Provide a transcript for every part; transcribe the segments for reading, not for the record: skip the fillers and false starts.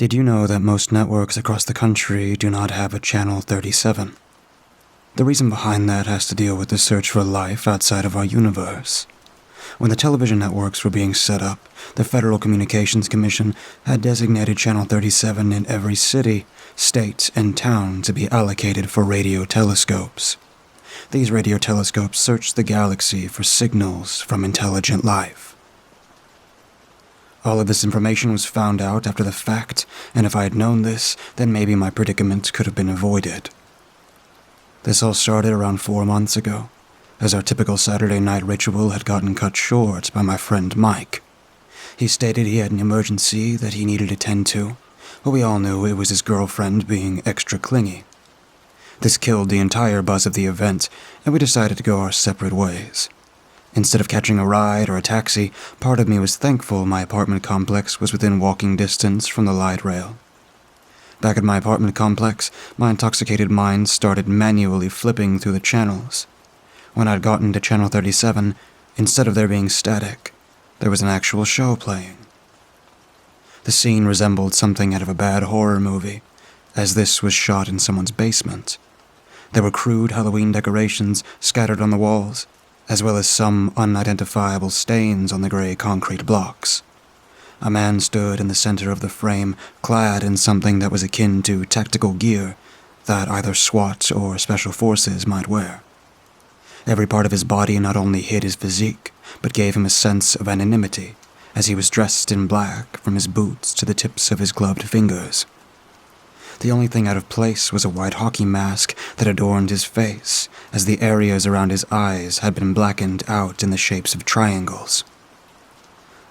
Did you know that most networks across the country do not have a Channel 37? The reason behind that has to deal with the search for life outside of our universe. When the television networks were being set up, the Federal Communications Commission had designated Channel 37 in every city, state, and town to be allocated for radio telescopes. These radio telescopes searched the galaxy for signals from intelligent life. All of this information was found out after the fact, and if I had known this, then maybe my predicament could have been avoided. This all started around 4 months ago, as our typical Saturday night ritual had gotten cut short by my friend Mike. He stated he had an emergency that he needed to tend to, but we all knew it was his girlfriend being extra clingy. This killed the entire buzz of the event, and we decided to go our separate ways. Instead of catching a ride or a taxi, part of me was thankful my apartment complex was within walking distance from the light rail. Back at my apartment complex, my intoxicated mind started manually flipping through the channels. When I'd gotten to Channel 37, instead of there being static, there was an actual show playing. The scene resembled something out of a bad horror movie, as this was shot in someone's basement. There were crude Halloween decorations scattered on the walls, as well as some unidentifiable stains on the gray concrete blocks. A man stood in the center of the frame, clad in something that was akin to tactical gear that either SWAT or Special Forces might wear. Every part of his body not only hid his physique, but gave him a sense of anonymity, as he was dressed in black from his boots to the tips of his gloved fingers. The only thing out of place was a white hockey mask that adorned his face, as the areas around his eyes had been blackened out in the shapes of triangles.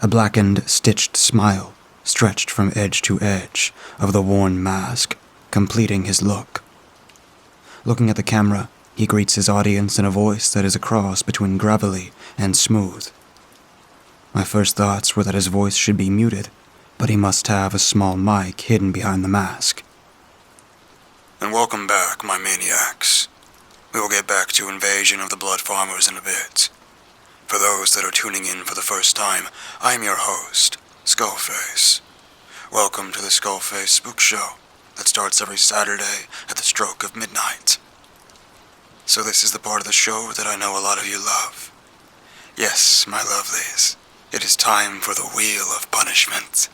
A blackened, stitched smile stretched from edge to edge of the worn mask, completing his look. Looking at the camera, he greets his audience in a voice that is a cross between gravelly and smooth. My first thoughts were that his voice should be muted, but he must have a small mic hidden behind the mask. And welcome back, my maniacs. We will get back to Invasion of the Blood Farmers in a bit. For those that are tuning in for the first time, I am your host, Skullface. Welcome to the Skullface Spook Show that starts every Saturday at the stroke of midnight. So this is the part of the show that I know a lot of you love. Yes, my lovelies, it is time for the Wheel of Punishment.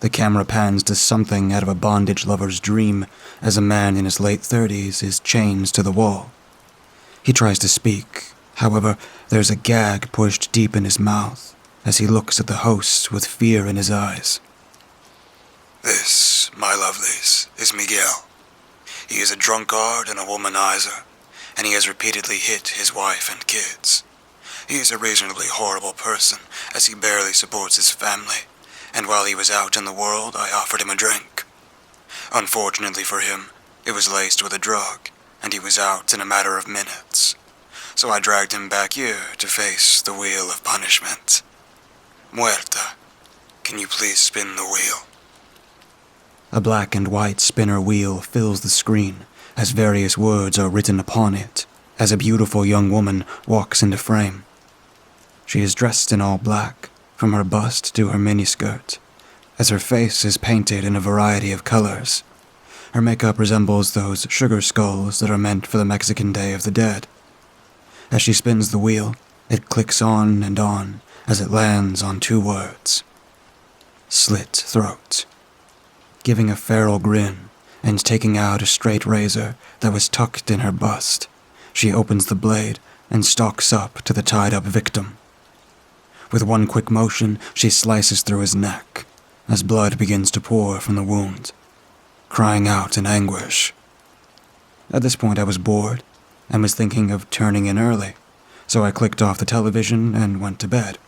The camera pans to something out of a bondage lover's dream as a man in his late 30s is chained to the wall. He tries to speak, however, there's a gag pushed deep in his mouth as he looks at the host with fear in his eyes. This, my lovelies, is Miguel. He is a drunkard and a womanizer, and he has repeatedly hit his wife and kids. He is a reasonably horrible person, as he barely supports his family, and while he was out in the world, I offered him a drink. Unfortunately for him, it was laced with a drug, and he was out in a matter of minutes. So I dragged him back here to face the Wheel of Punishment. Muerta, can you please spin the wheel? A black and white spinner wheel fills the screen as various words are written upon it as a beautiful young woman walks into frame. She is dressed in all black, from her bust to her miniskirt, as her face is painted in a variety of colors. Her makeup resembles those sugar skulls that are meant for the Mexican Day of the Dead. As she spins the wheel, it clicks on and on as it lands on 2 words. Slit throat. Giving a feral grin and taking out a straight razor that was tucked in her bust, she opens the blade and stalks up to the tied-up victim. With one quick motion, she slices through his neck as blood begins to pour from the wound, crying out in anguish. At this point, I was bored and was thinking of turning in early, so I clicked off the television and went to bed.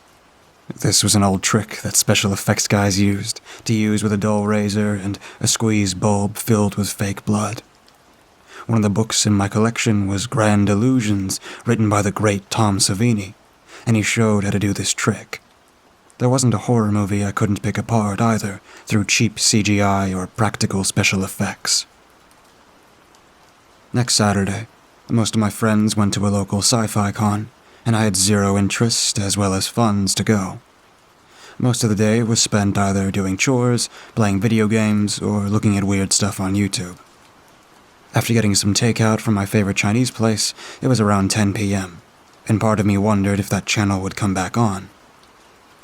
This was an old trick that special effects guys used to use with a dull razor and a squeeze bulb filled with fake blood. One of the books in my collection was Grand Illusions, written by the great Tom Savini, and he showed how to do this trick. There wasn't a horror movie I couldn't pick apart either, through cheap CGI or practical special effects. Next Saturday, most of my friends went to a local sci-fi con, and I had zero interest as well as funds to go. most of the day was spent either doing chores, playing video games, or looking at weird stuff on YouTube. After getting some takeout from my favorite Chinese place, it was around 10 p.m., and part of me wondered if that channel would come back on.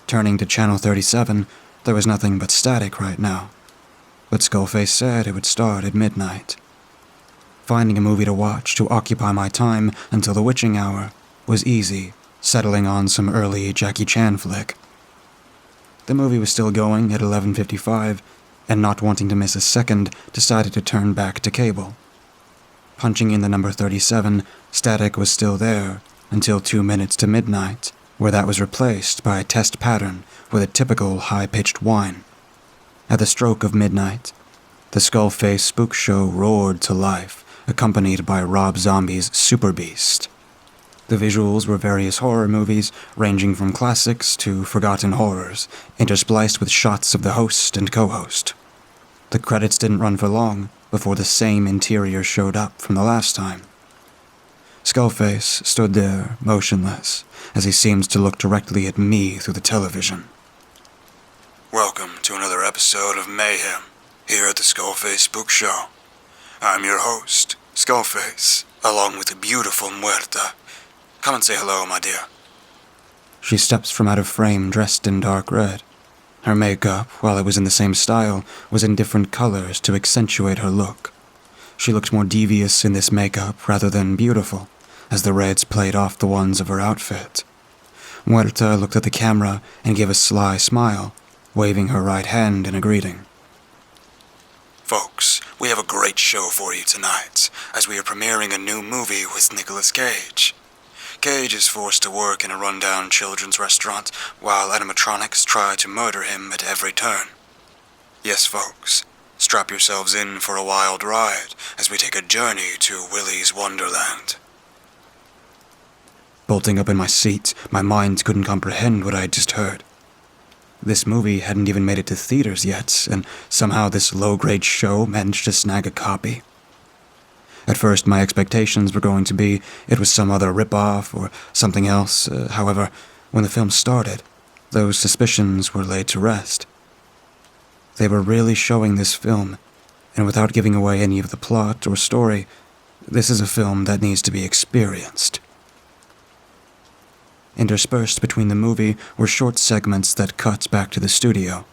Turning to channel 37, there was nothing but static right now, but Skullface said it would start at midnight. Finding a movie to watch to occupy my time until the witching hour was easy, settling on some early Jackie Chan flick. The movie was still going at 11:55, and not wanting to miss a second, decided to turn back to cable. Punching in the number 37, static was still there until 2 minutes to midnight, where that was replaced by a test pattern with a typical high-pitched whine. At the stroke of midnight, the Skullface spook show roared to life, accompanied by Rob Zombie's Super Beast. The visuals were various horror movies, ranging from classics to forgotten horrors, interspliced with shots of the host and co-host. The credits didn't run for long before the same interior showed up from the last time. Skullface stood there, motionless, as he seemed to look directly at me through the television. Welcome to another episode of Mayhem, here at the Skullface Spook Show. I'm your host, Skullface, along with the beautiful Muerta. Come and say hello, my dear. She steps from out of frame dressed in dark red. Her makeup, while it was in the same style, was in different colors to accentuate her look. She looked more devious in this makeup rather than beautiful, as the reds played off the ones of her outfit. Muerta looked at the camera and gave a sly smile, waving her right hand in a greeting. Folks, we have a great show for you tonight, as we are premiering a new movie with Nicolas Cage. Cage is forced to work in a rundown children's restaurant, while animatronics try to murder him at every turn. Yes, folks, strap yourselves in for a wild ride as we take a journey to Willy's Wonderland. Bolting up in my seat, my mind couldn't comprehend what I had just heard. This movie hadn't even made it to theaters yet, and somehow this low-grade show managed to snag a copy. At first, my expectations were going to be it was some other rip-off or something else. However, when the film started, those suspicions were laid to rest. They were really showing this film, and without giving away any of the plot or story, this is a film that needs to be experienced. Interspersed between the movie were short segments that cut back to the studio.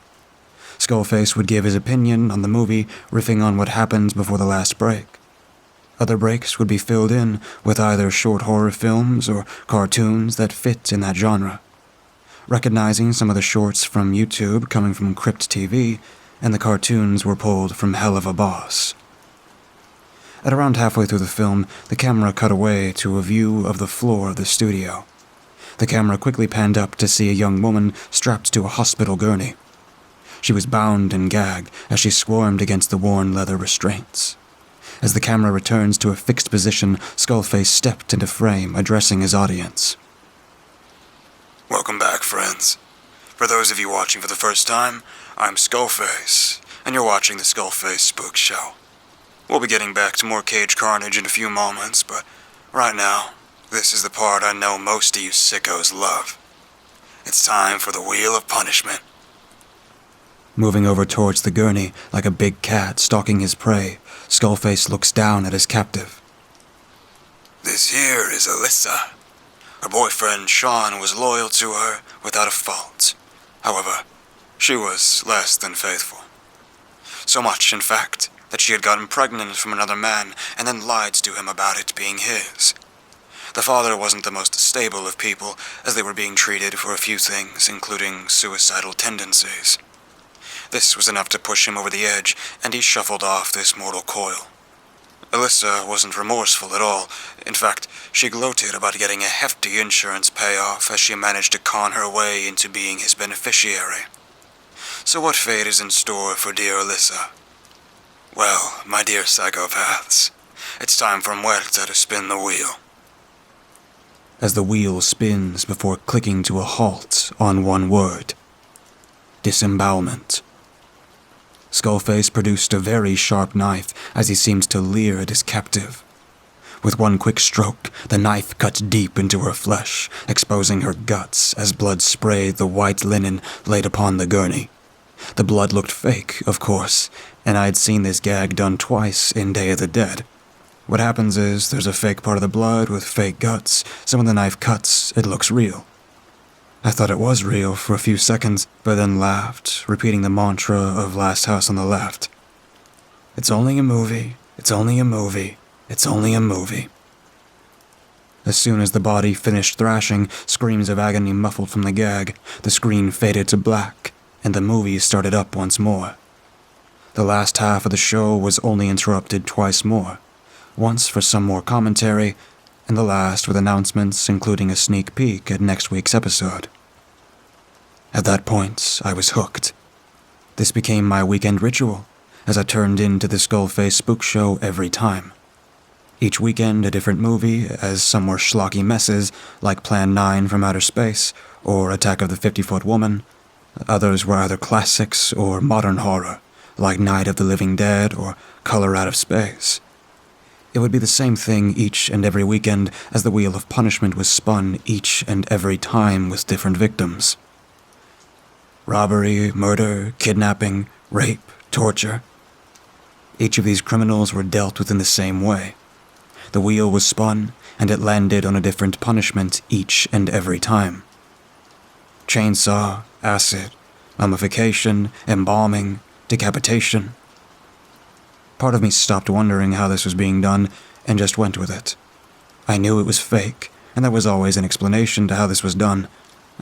Skullface would give his opinion on the movie, riffing on what happened before the last break. Other breaks would be filled in with either short horror films or cartoons that fit in that genre. Recognizing some of the shorts from YouTube coming from Crypt TV, and the cartoons were pulled from Hell of a Boss. At around halfway through the film, the camera cut away to a view of the floor of the studio. The camera quickly panned up to see a young woman strapped to a hospital gurney. She was bound and gagged as she squirmed against the worn leather restraints. As the camera returns to a fixed position, Skullface stepped into frame, addressing his audience. Welcome back, friends. For those of you watching for the first time, I'm Skullface, and you're watching the Skullface Spook Show. We'll be getting back to more Cage carnage in a few moments, but right now, this is the part I know most of you sickos love. It's time for the Wheel of Punishment. Moving over towards the gurney, like a big cat stalking his prey, Skullface looks down at his captive. This here is Alyssa. Her boyfriend Sean was loyal to her without a fault. However, she was less than faithful. So much, in fact, that she had gotten pregnant from another man and then lied to him about it being his. The father wasn't the most stable of people, as they were being treated for a few things, including suicidal tendencies. This was enough to push him over the edge, and he shuffled off this mortal coil. Alyssa wasn't remorseful at all. In fact, she gloated about getting a hefty insurance payoff as she managed to con her way into being his beneficiary. So what fate is in store for dear Alyssa? Well, my dear psychopaths, it's time for Muerta to spin the wheel. As the wheel spins before clicking to a halt on one word. Disembowelment. Skullface produced a very sharp knife as he seemed to leer at his captive. With one quick stroke, the knife cut deep into her flesh, exposing her guts as blood sprayed the white linen laid upon the gurney. The blood looked fake, of course, and I had seen this gag done twice in Day of the Dead. What happens is there's a fake part of the blood with fake guts, so when the knife cuts, it looks real. I thought it was real for a few seconds, but then laughed, repeating the mantra of Last House on the Left. It's only a movie, it's only a movie, it's only a movie. As soon as the body finished thrashing, screams of agony muffled from the gag, the screen faded to black, and the movie started up once more. The last half of the show was only interrupted twice more, once for some more commentary, and the last with announcements including a sneak peek at next week's episode. At that point, I was hooked. This became my weekend ritual, as I turned into the Skullface spook show every time. Each weekend a different movie, as some were schlocky messes like Plan 9 from Outer Space or Attack of the 50-Foot Woman. Others were either classics or modern horror, like Night of the Living Dead or Color Out of Space. It would be the same thing each and every weekend, as the wheel of punishment was spun each and every time with different victims. Robbery, murder, kidnapping, rape, torture. Each of these criminals were dealt with in the same way. The wheel was spun, and it landed on a different punishment each and every time. Chainsaw, acid, mummification, embalming, decapitation. Part of me stopped wondering how this was being done and just went with it. I knew it was fake, and there was always an explanation to how this was done.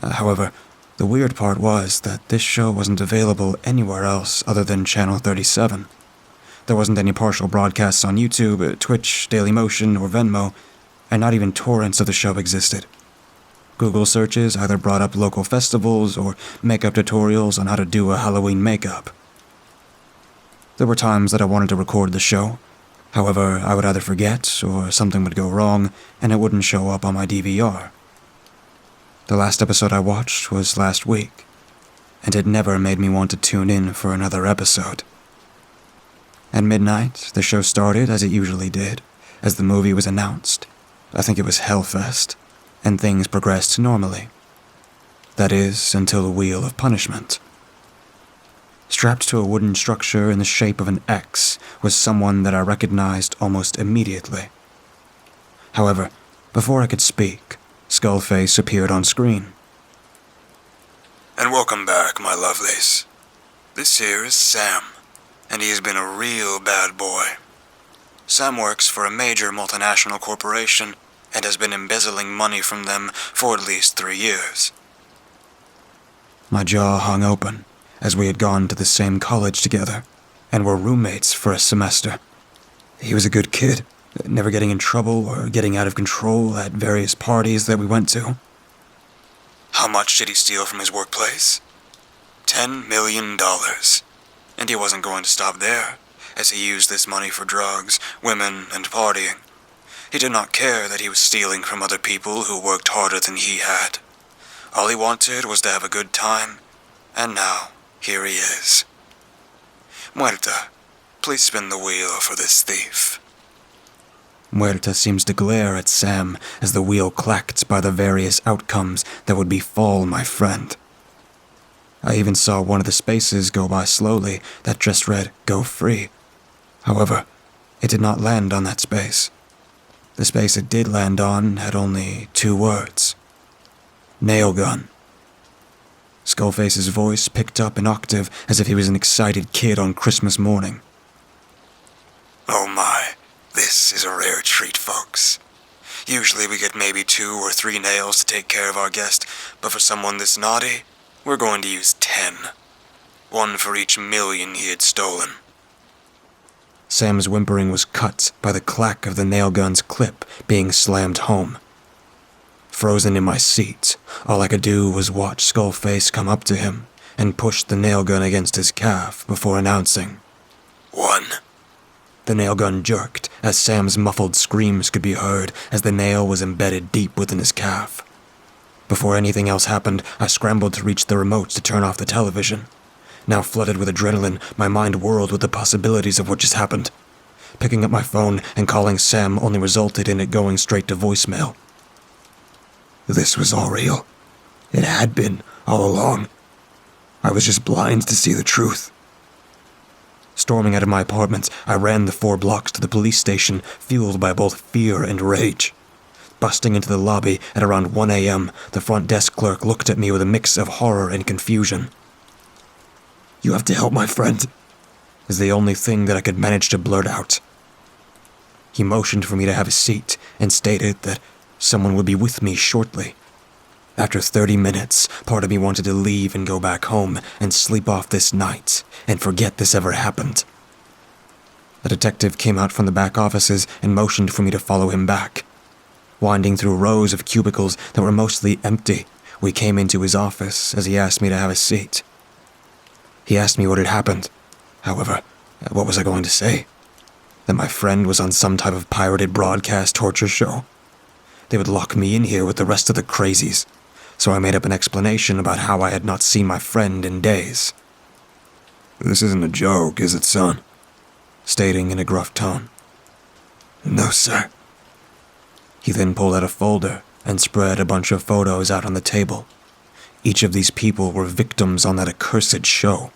However, the weird part was that this show wasn't available anywhere else other than Channel 37. There wasn't any partial broadcasts on YouTube, Twitch, Dailymotion, or Venmo, and not even torrents of the show existed. Google searches either brought up local festivals or makeup tutorials on how to do a Halloween makeup. There were times that I wanted to record the show. However, I would either forget or something would go wrong and it wouldn't show up on my DVR. The last episode I watched was last week, and it never made me want to tune in for another episode. At midnight, the show started as it usually did, as the movie was announced. I think it was Hellfest, and things progressed normally. That is, until the Wheel of Punishment. Strapped to a wooden structure in the shape of an X was someone that I recognized almost immediately. However, before I could speak, Skullface appeared on screen. And welcome back, my lovelies. This here is Sam, and he has been a real bad boy. Sam works for a major multinational corporation and has been embezzling money from them for at least 3 years. My jaw hung open, as we had gone to the same college together, and were roommates for a semester. He was a good kid, never getting in trouble or getting out of control at various parties that we went to. How much did he steal from his workplace? $10 million. And he wasn't going to stop there, as he used this money for drugs, women, and partying. He did not care that he was stealing from other people who worked harder than he had. All he wanted was to have a good time, and now, here he is. Muerta, please spin the wheel for this thief. Muerta seems to glare at Sam as the wheel clacked by the various outcomes that would befall my friend. I even saw one of the spaces go by slowly that just read, "Go free." However, it did not land on that space. The space it did land on had only 2 words. Nail gun. Skullface's voice picked up an octave as if he was an excited kid on Christmas morning. Oh my, this is a rare treat, folks. Usually we get maybe 2 or 3 nails to take care of our guest, but for someone this naughty, we're going to use 10. 1 for each million he had stolen. Sam's whimpering was cut by the clack of the nail gun's clip being slammed home. Frozen in my seat, all I could do was watch Skullface come up to him and push the nail gun against his calf before announcing, 1. The nail gun jerked as Sam's muffled screams could be heard as the nail was embedded deep within his calf. Before anything else happened, I scrambled to reach the remote to turn off the television. Now flooded with adrenaline, my mind whirled with the possibilities of what just happened. Picking up my phone and calling Sam only resulted in it going straight to voicemail. This was all real. It had been, all along. I was just blind to see the truth. Storming out of my apartment, I ran the 4 blocks to the police station, fueled by both fear and rage. Busting into the lobby at around 1 a.m., the front desk clerk looked at me with a mix of horror and confusion. "You have to help my friend," is the only thing that I could manage to blurt out. He motioned for me to have a seat and stated that someone would be with me shortly. After 30 minutes, part of me wanted to leave and go back home and sleep off this night and forget this ever happened. The detective came out from the back offices and motioned for me to follow him back. Winding through rows of cubicles that were mostly empty, we came into his office as he asked me to have a seat. He asked me what had happened. However, what was I going to say? That my friend was on some type of pirated broadcast torture show? They would lock me in here with the rest of the crazies, so I made up an explanation about how I had not seen my friend in days. "This isn't a joke, is it, son?" Stating in a gruff tone. "No, sir." He then pulled out a folder and spread a bunch of photos out on the table. Each of these people were victims on that accursed show.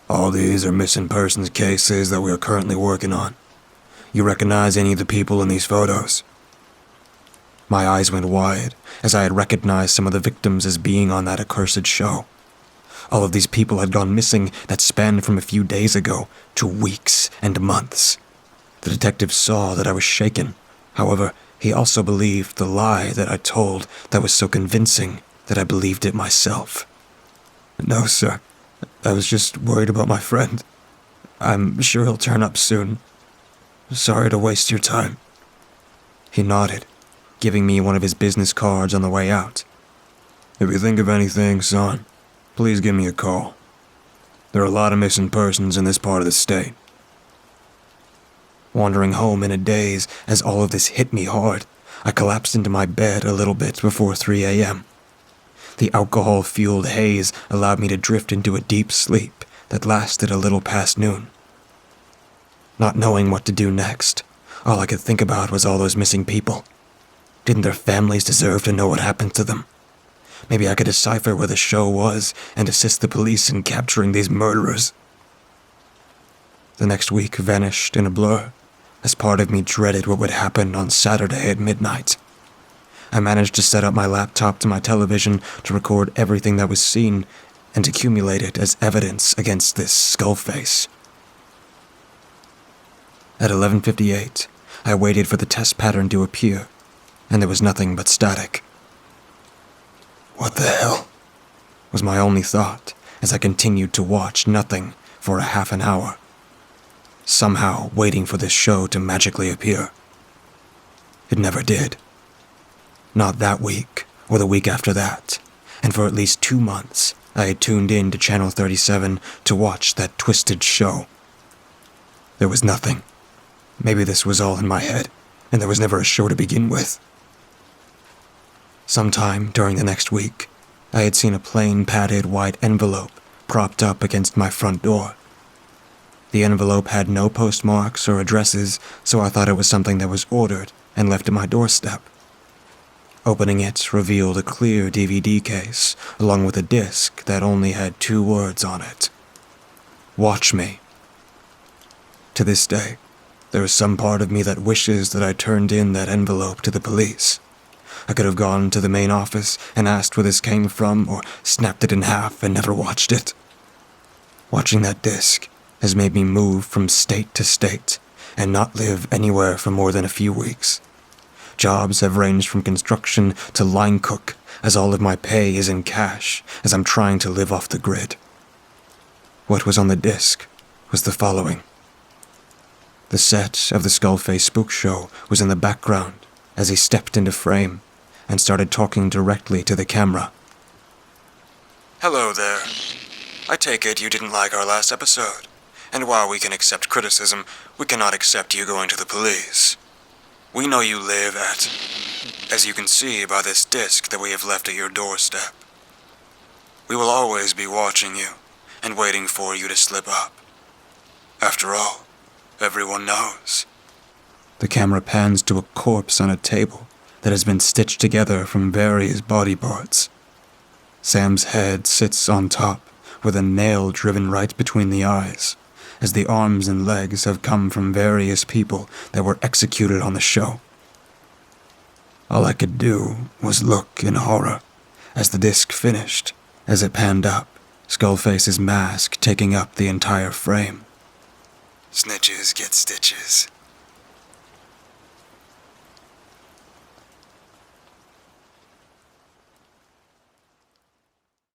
"All these are missing persons cases that we are currently working on. You recognize any of the people in these photos?" My eyes went wide as I had recognized some of the victims as being on that accursed show. All of these people had gone missing that spanned from a few days ago to weeks and months. The detective saw that I was shaken. However, he also believed the lie that I told that was so convincing that I believed it myself. "No, sir. I was just worried about my friend. I'm sure he'll turn up soon. Sorry to waste your time." He nodded, giving me one of his business cards on the way out. "If you think of anything, son, please give me a call. There are a lot of missing persons in this part of the state." Wandering home in a daze as all of this hit me hard, I collapsed into my bed a little bit before 3 a.m. The alcohol-fueled haze allowed me to drift into a deep sleep that lasted a little past noon. Not knowing what to do next, all I could think about was all those missing people. Didn't their families deserve to know what happened to them? Maybe I could decipher where the show was and assist the police in capturing these murderers. The next week vanished in a blur, as part of me dreaded what would happen on Saturday at midnight. I managed to set up my laptop to my television to record everything that was seen and accumulate it as evidence against this Skullface. At 11:58, I waited for the test pattern to appear, and there was nothing but static. "What the hell?" was my only thought as I continued to watch nothing for a half an hour, somehow waiting for this show to magically appear. It never did. Not that week, or the week after that, and for at least 2 months, I had tuned in to Channel 37 to watch that twisted show. There was nothing. Maybe this was all in my head, and there was never a show to begin with. Sometime during the next week, I had seen a plain padded white envelope propped up against my front door. The envelope had no postmarks or addresses, so I thought it was something that was ordered and left at my doorstep. Opening it revealed a clear DVD case, along with a disc that only had 2 words on it. "Watch me." To this day, there is some part of me that wishes that I turned in that envelope to the police. I could have gone to the main office and asked where this came from, or snapped it in half and never watched it. Watching that disc has made me move from state to state and not live anywhere for more than a few weeks. Jobs have ranged from construction to line cook, as all of my pay is in cash as I'm trying to live off the grid. What was on the disc was the following. The set of the Skullface spook show was in the background as he stepped into frame and started talking directly to the camera. "Hello there. I take it you didn't like our last episode, and while we can accept criticism, we cannot accept you going to the police. We know you live at, as you can see by this disc that we have left at your doorstep. We will always be watching you and waiting for you to slip up. After all, Everyone knows. The camera pans to a corpse on a table that has been stitched together from various body parts. Sam's head sits on top, with a nail driven right between the eyes, as the arms and legs have come from various people that were executed on the show. All I could do was look in horror as the disc finished, as it panned up, Skullface's mask taking up the entire frame. Snitches get stitches.